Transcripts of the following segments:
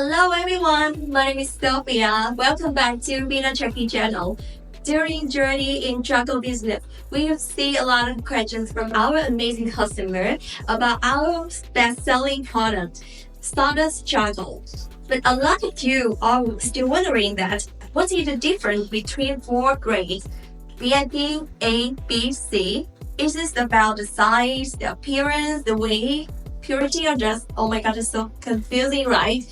Hello everyone, my name is Sophia. Welcome back to Vinachaki channel. During journey in travel business, we see a lot of questions from our amazing customer about our best-selling product, Sawdust charcoal. But a lot of you are still wondering that what is the difference between four grades, VIP, A, B, C? Is this about the size, the appearance, the weight, purity, or just, oh my god, it's so confusing, right?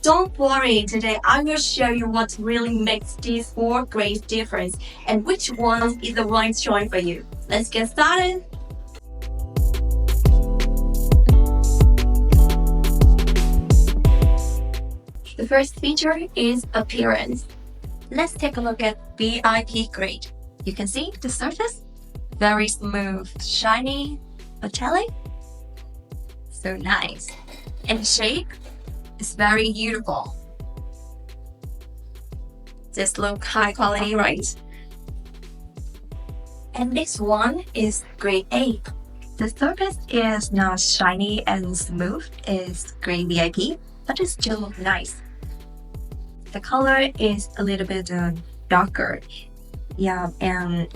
Don't worry, today I will show you what really makes these four grades difference and which one is the right choice for you. Let's get started. The first feature is appearance. Let's take a look at VIP grade. You can see the surface, very smooth, shiny, metallic, so nice. And the shape is very beautiful. This look high quality, right? And this one is grade A. The surface is not shiny and smooth, it's grade VIP, but it still looks nice. The color is a little bit darker. Yeah, and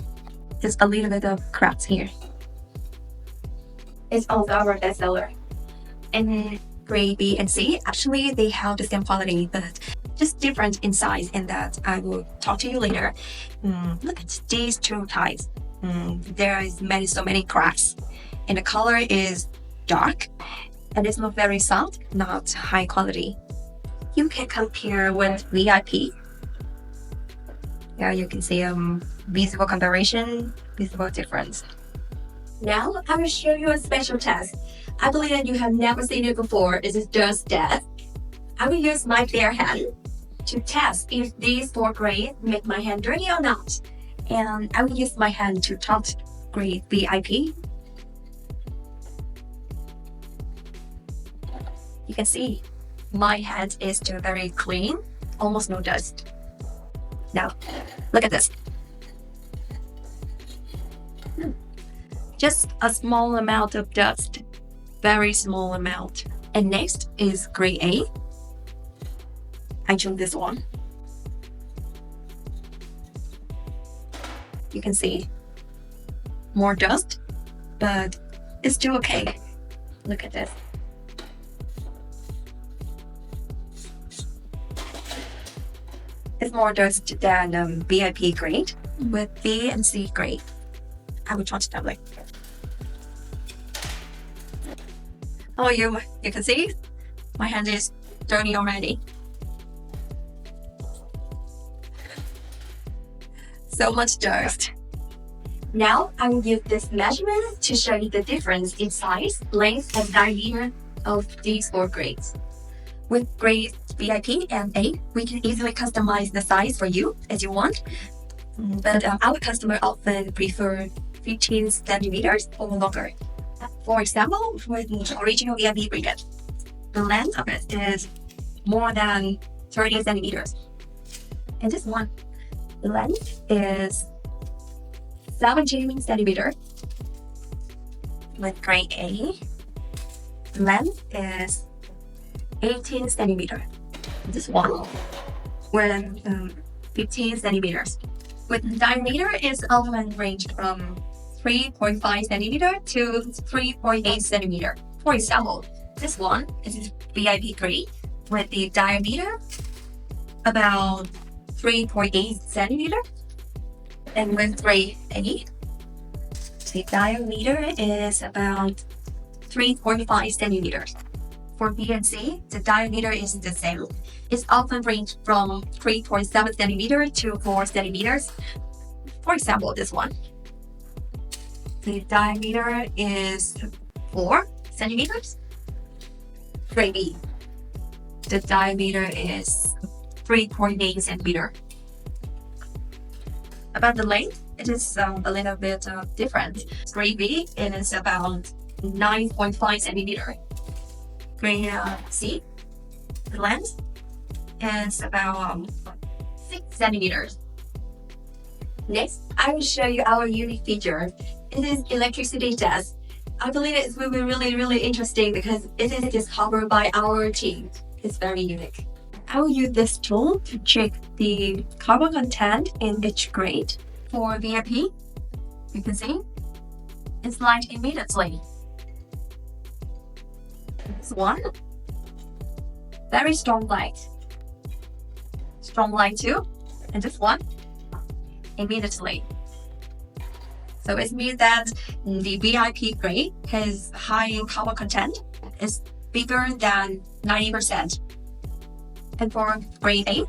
there's a little bit of cracks here. It's also our bestseller. And grade B and C, actually they have the same quality, but just different in size, and that I will talk to you later. Look at these two types. There is so many cracks, and the color is dark, and it's not very soft, not high quality. You can compare with VIP. Yeah, you can see visible comparison, visible difference. Now I will show you a special test. I believe that you have never seen it before. It is just that I will use my bare hand to test if these four grades make my hand dirty or not. And I will use my hand to touch grade VIP. You can see my hand is still very clean, almost no dust. Now, look at this. Just a small amount of dust. Very small amount. And next is grade A. I chose this one. You can see more dust, but it's still okay. Look at this. It's more dust than VIP grade with B and C grade. I will touch that later. Oh, you can see my hand is dirty already. So much dust. Now I will use this measurement to show you the difference in size, length, and diameter of these four grades. With grades VIP and A, we can easily customize the size for you as you want. But our customer often prefer 15 centimeters or longer. For example, with the original VIP briquette, the length of it is more than 30 centimeters. And this one, the length is 17 centimeters. With grade A, the length is 18 centimeters. This one, with 15 centimeters. With diameter is often ranged from 3.5 centimeter to 3.8 centimeter. For example, this one is VIP grade with the diameter about 3.8 centimeter, and with grade A, the diameter is about 3.5 centimeters. For B and C, the diameter is the same. It's often ranged from 3.7 centimeter to 4 centimeters. For example, this one. The diameter is 4 centimeters. Grade B. The diameter is 3.8 centimeter. About the length, it is a little bit different. Grade B is about 9.5 centimeter. Grade C, the length is about 6 centimeters. Next, I will show you our unique feature. It is electricity test. I believe it will be really interesting because it is discovered by our team. It's very unique. I will use this tool to check the carbon content in each grade. For VIP, you can see it's light immediately. This one, very strong light. Strong light too. And this one, immediately. So it means that the VIP grade has high carbon content, is bigger than 90%. And for grade A,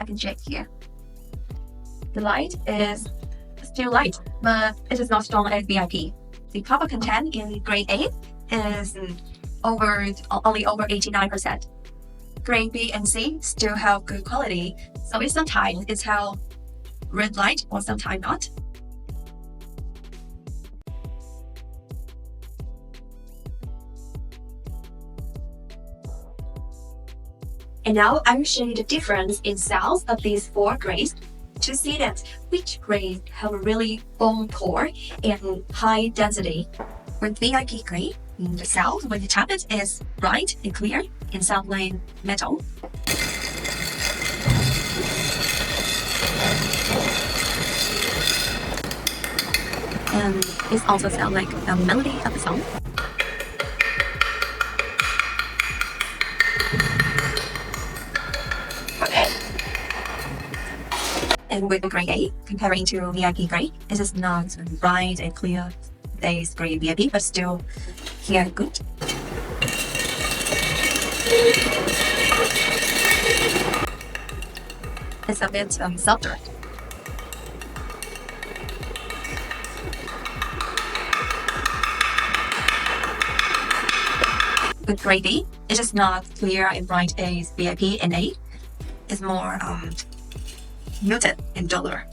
I can check here. The light is still light, but it is not strong as VIP. The carbon content in grade A is only over 89%. Grade B and C still have good quality, so it's sometimes it's have red light or sometimes not. And now I will show you the difference in cells of these 4 grades to see that which grades have a really bone core and high density. With VIP grade, the cell with the tablet is bright and clear and sound like metal. And it also sounds like the melody of the song. And with the grade A, comparing to VIP grade, this is not bright and clear. There is grade VIP, but still hear good. It's a bit softer. With grade B, it is not clear and bright as VIP and A. It's more muted and duller.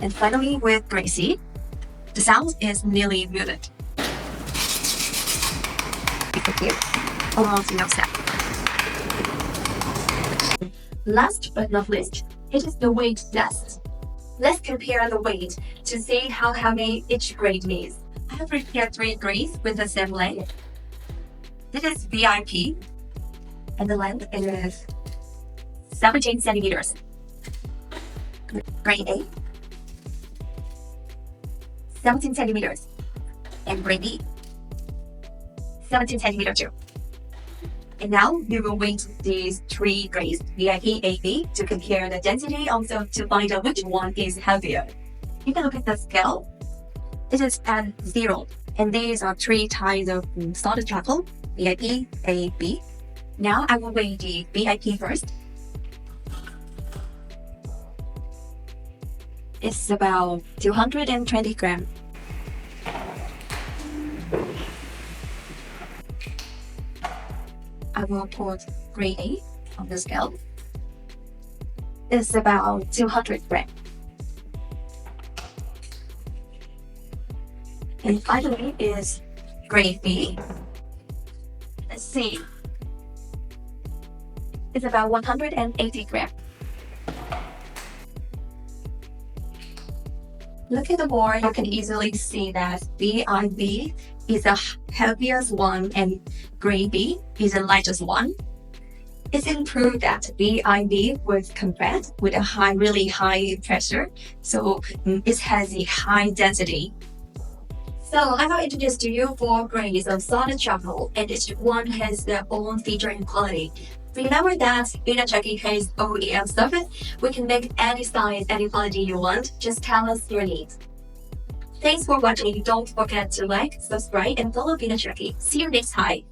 And finally, with grade C, the sound is nearly muted. Here, almost no sound. Last but not least, it is the weight test. Let's compare the weight to see how heavy each grade is. I have prepared 3 grades with the same length. This is VIP, and the length is 17 centimeters. Grade A, 17 centimeters. And grade B, 17 centimeters too. And now we will weight these 3 grades, VIP, AB, to compare the density, also to find out which one is heavier. You can look at the scale. This is at 0, and these are 3 types of solid charcoal, VIP, A, B. Now I will weigh the VIP first. It's about 220 grams. I will put grade A on the scale. It's about 200 grams. And finally is grade B. Let's see. It's about 180 grams. Look at the board, you can easily see that VIP is the heaviest one and grade B is the lightest one. It's improved that VIP was compressed with a really high pressure, so it has a high density. So I will introduce to you 4 grades of solid charcoal, and each one has their own feature and quality. Remember that Vinachaki has OEM service. We can make any size, any quality you want. Just tell us your needs. Thanks for watching. Don't forget to like, subscribe, and follow Vinachaki. See you next time.